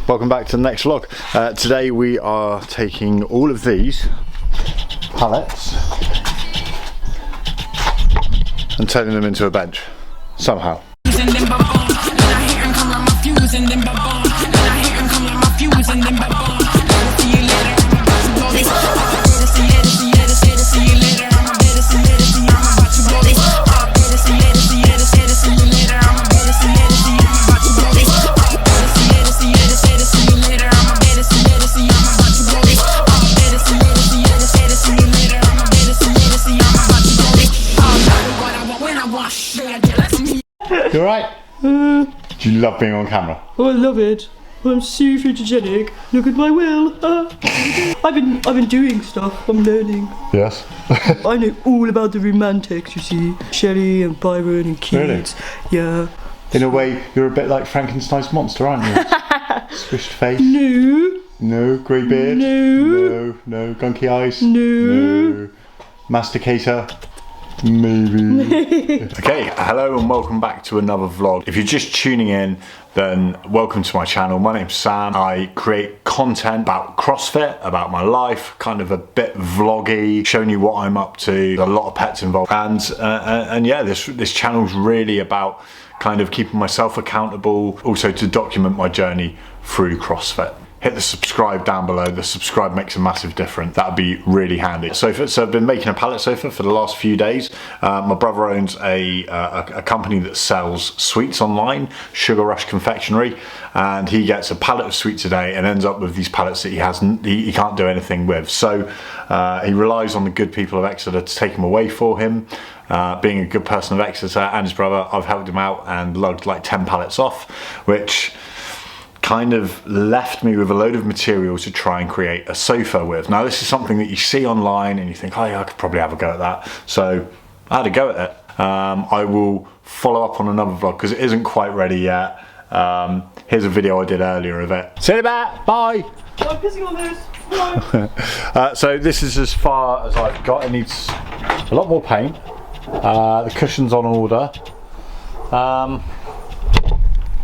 Welcome back to the next vlog. Today we are taking all of these pallets and turning them into a bench, somehow. You alright? Do you love being on camera? Oh, I love it. I'm so photogenic. Look at my will. I've been doing stuff. I'm learning. Yes. I know all about the romantics, you see. Shelley and Byron and Keats. Really? Yeah. In a way, you're a bit like Frankenstein's monster, aren't you? Swished face. No. No. Grey beard. No. No. Gunky eyes. No. Masticator. Maybe. Okay, hello and welcome back to another vlog. If you're just tuning in, then welcome to my channel. My name's Sam. I create content about CrossFit, about my life, kind of a bit vloggy, showing you what I'm up to, a lot of pets involved. And yeah, this channel's really about kind of keeping myself accountable, also to document my journey through CrossFit. Hit the subscribe down below. The subscribe makes a massive difference. That'd be really handy. So I've been making a pallet sofa for the last few days. My brother owns a company that sells sweets online, Sugar Rush Confectionery, and he gets a pallet of sweets a day and ends up with these pallets that he can't do anything with. So he relies on the good people of Exeter to take them away for him. Being a good person of Exeter and his brother, I've helped him out and lugged like 10 pallets off, which kind of left me with a load of material to try and create a sofa with. Now this is something that you see online and you think, oh yeah, I could probably have a go at that. So I had a go at it. I will follow up on another vlog because it isn't quite ready yet. Here's a video I did earlier of it. See you back, bye! I'm pissing on this. So this is as far as I've got. It needs a lot more paint. The cushion's on order.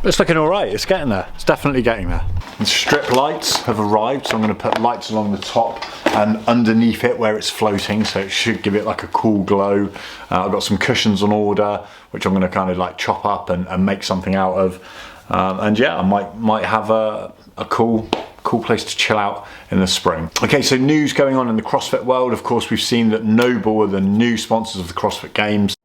It's looking alright, it's getting there. It's definitely getting there. The strip lights have arrived, so I'm going to put lights along the top and underneath it where it's floating, so it should give it like a cool glow. I've got some cushions on order, which I'm going to kind of like chop up and make something out of. And yeah, I might have a cool place to chill out in the spring. Okay, so news going on in the CrossFit world. Of course, we've seen that NoBull are the new sponsors of the CrossFit Games.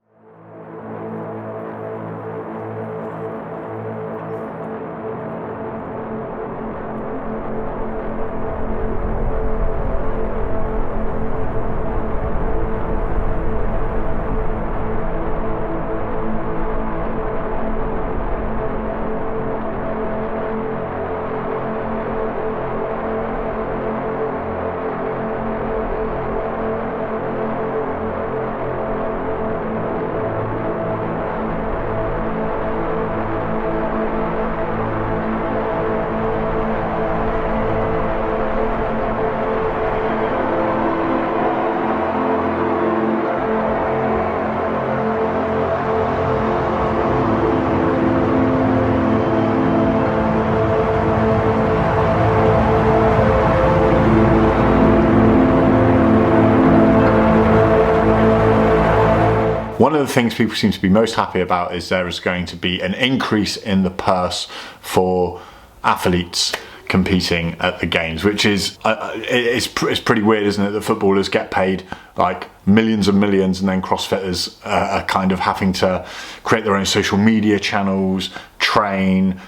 One of the things people seem to be most happy about is there is going to be an increase in the purse for athletes competing at the games, which is it's pretty weird, isn't it, that footballers get paid like millions and millions and then CrossFitters are kind of having to create their own social media channels, train,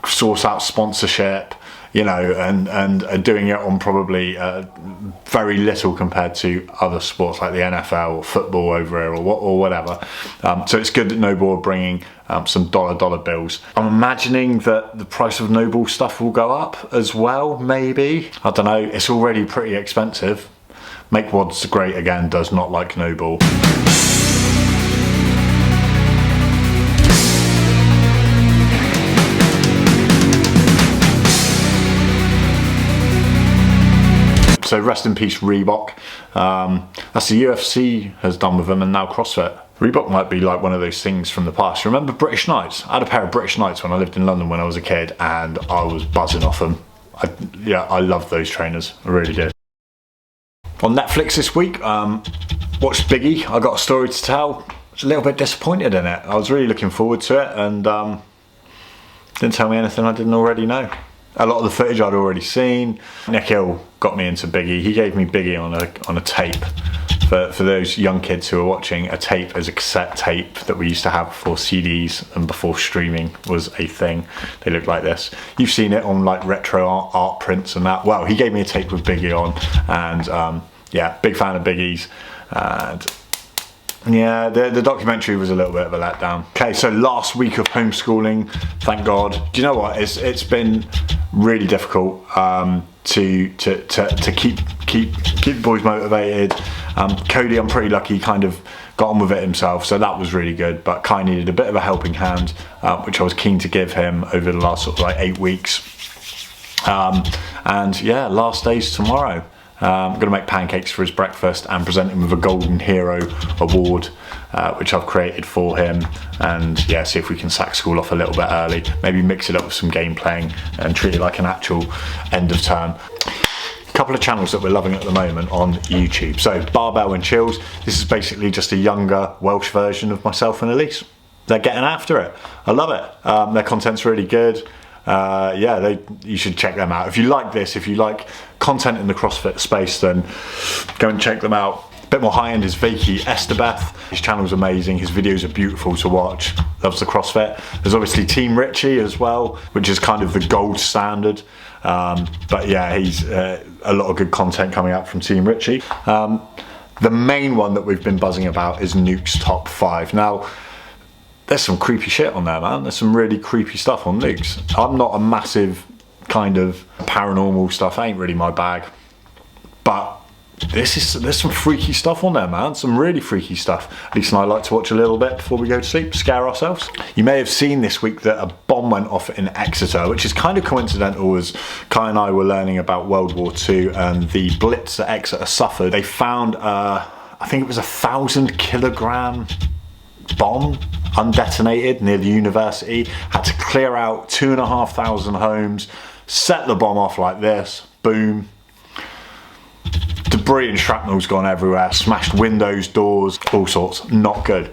source out sponsorship, you know, and doing it on probably very little compared to other sports like the NFL or football over here or whatever. So it's good that NoBull are bringing some dollar bills. I'm imagining that the price of NoBull stuff will go up as well, maybe. I don't know, it's already pretty expensive. Make Wads Great Again does not like NoBull. So rest in peace Reebok. That's the UFC has done with them, and now CrossFit. Reebok might be like one of those things from the past. Remember British Knights? I had a pair of British Knights when I lived in London when I was a kid, and I was buzzing off them. I loved those trainers, I really did. On Netflix this week, watched Biggie. I got a story to tell. I was a little bit disappointed in it. I was really looking forward to it, and didn't tell me anything I didn't already know. A lot of the footage I'd already seen. Nick Hill got me into Biggie. He gave me Biggie on a tape. For those young kids who are watching, a tape is a cassette tape that we used to have before CDs and before streaming was a thing. They look like this. You've seen it on like retro art prints and that. Well, he gave me a tape with Biggie on, and yeah, big fan of Biggie's. And yeah, the documentary was a little bit of a letdown. Okay, so last week of homeschooling, thank God. Do you know what? It's been really difficult to keep the boys motivated. Cody, I'm pretty lucky, kind of got on with it himself, so that was really good. But Kai needed a bit of a helping hand, which I was keen to give him over the last sort of like 8 weeks. And yeah, last day's tomorrow. I'm going to make pancakes for his breakfast and present him with a Golden Hero Award, which I've created for him. And yeah, see if we can sack school off a little bit early. Maybe mix it up with some game playing and treat it like an actual end of term. Couple of channels that we're loving at the moment on YouTube. So Barbell and Chills, this is basically just a younger Welsh version of myself and Elise. They're getting after it. I love it. Their content's really good. Yeah, you should check them out. If you like this, if you like content in the CrossFit space, then go and check them out. A bit more high end is Vakey Esterbeth. His channel's amazing, his videos are beautiful to watch. Loves the CrossFit. There's obviously Team Richie as well, which is kind of the gold standard. But yeah, he's a lot of good content coming out from Team Richie. The main one that we've been buzzing about is Nuke's Top 5. Now, there's some creepy shit on there, man. There's some really creepy stuff on Nuke's. I'm not a massive kind of paranormal stuff, ain't really my bag. But there's some freaky stuff on there, man. Some really freaky stuff. Lisa and I like to watch a little bit before we go to sleep, scare ourselves. You may have seen this week that a bomb went off in Exeter, which is kind of coincidental as Kai and I were learning about World War II and the blitz that Exeter suffered. They found, I think it was 1,000 kilogram bomb undetonated near the university. Had to clear out 2,500 homes, set the bomb off like this, boom. Debris and shrapnel's gone everywhere, smashed windows, doors, all sorts. Not good.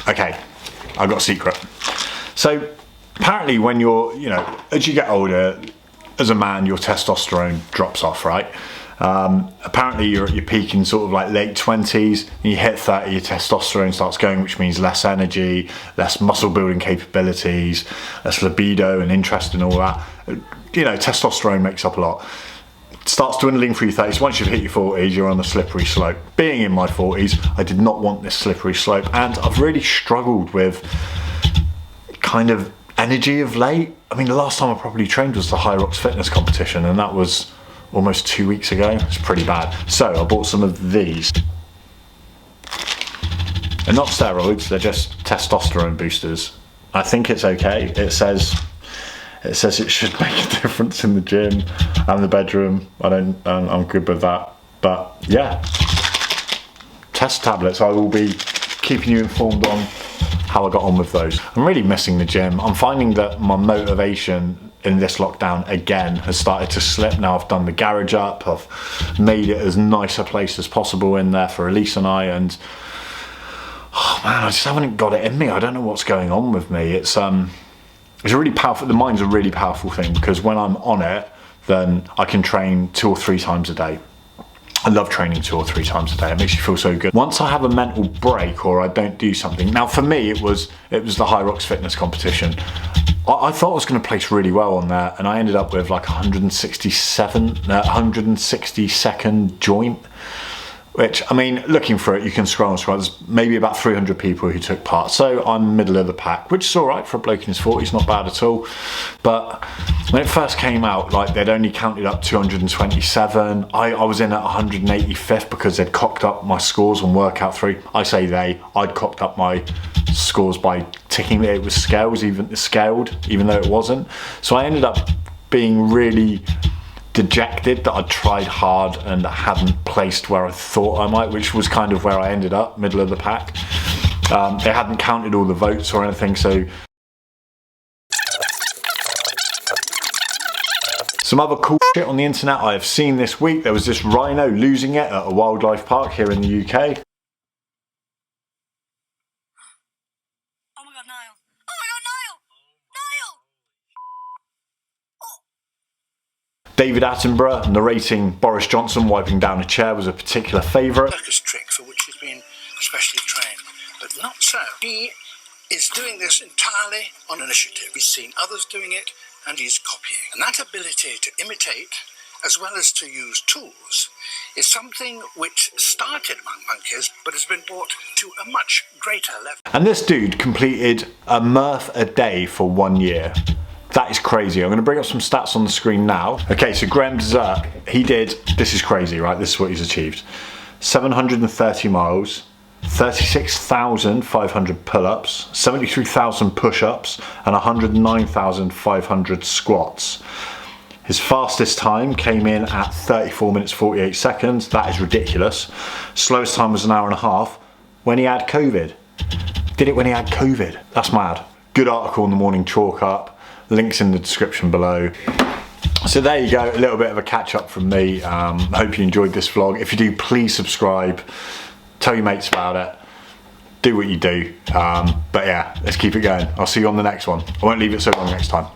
Okay, I've got a secret. So apparently when you're, as you get older, as a man, your testosterone drops off, right? Apparently you're at your peak in sort of like late 20s, and you hit 30, your testosterone starts going, which means less energy, less muscle building capabilities, less libido and interest and all that. Testosterone makes up a lot. It starts dwindling through your 30s. Once you've hit your 40s, you're on the slippery slope. Being in my 40s, I did not want this slippery slope, and I've really struggled with kind of energy of late. I mean, the last time I properly trained was the High Rocks fitness competition, and that was almost 2 weeks ago. It's pretty bad. So I bought some of these. They're not steroids, they're just testosterone boosters. I think it's okay. It says it should make a difference in the gym and the bedroom. I'm good with that. But yeah, test tablets. I will be keeping you informed on how I got on with those. I'm really missing the gym. I'm finding that my motivation in this lockdown again has started to slip. Now I've done the garage up, I've made it as nice a place as possible in there for Elise and I, and oh man, I just haven't got it in me. I don't know what's going on with me. It's a really powerful, the mind's a really powerful thing, because when I'm on it, then I can train 2 or 3 times a day. I love training 2 or 3 times a day. It makes you feel so good. Once I have a mental break or I don't do something. Now for me, it was the High Rocks fitness competition. I thought I was going to place really well on there, and I ended up with like 162nd joint. which, I mean, looking for it, you can scroll and scroll. There's maybe about 300 people who took part. So I'm middle of the pack, which is all right for a bloke in his 40s, not bad at all. But when it first came out, like, they'd only counted up 227. I was in at 185th because they'd cocked up my scores on workout 3. I say I'd cocked up my scores by ticking that it was scaled, even though it wasn't. So I ended up being really dejected that I'd tried hard and hadn't placed where I thought I might, which was kind of where I ended up, middle of the pack. They hadn't counted all the votes or anything, so. Some other cool shit on the internet I have seen this week. There was this rhino losing it at a wildlife park here in the UK. Oh my god, Niall. Oh my god, Niall! Niall! David Attenborough narrating Boris Johnson wiping down a chair was a particular favourite. Circus trick for which he's been specially trained, but not so. He is doing this entirely on initiative. He's seen others doing it and he's copying. And that ability to imitate as well as to use tools is something which started among monkeys but has been brought to a much greater level. And this dude completed a mirth a day for 1 year. That is crazy. I'm going to bring up some stats on the screen now. Okay, so Graham Dessert, this is crazy, right? This is what he's achieved. 730 miles, 36,500 pull-ups, 73,000 push-ups, and 109,500 squats. His fastest time came in at 34 minutes 48 seconds. That is ridiculous. Slowest time was an hour and a half when he had COVID. Did it when he had COVID. That's mad. Good article in the Morning Chalk Up. Links in the description below. So there you go, a little bit of a catch up from me. Hope you enjoyed this vlog. If you do, please subscribe. Tell your mates about it. Do what you do. But yeah, let's keep it going. I'll see you on the next one. I won't leave it so long next time.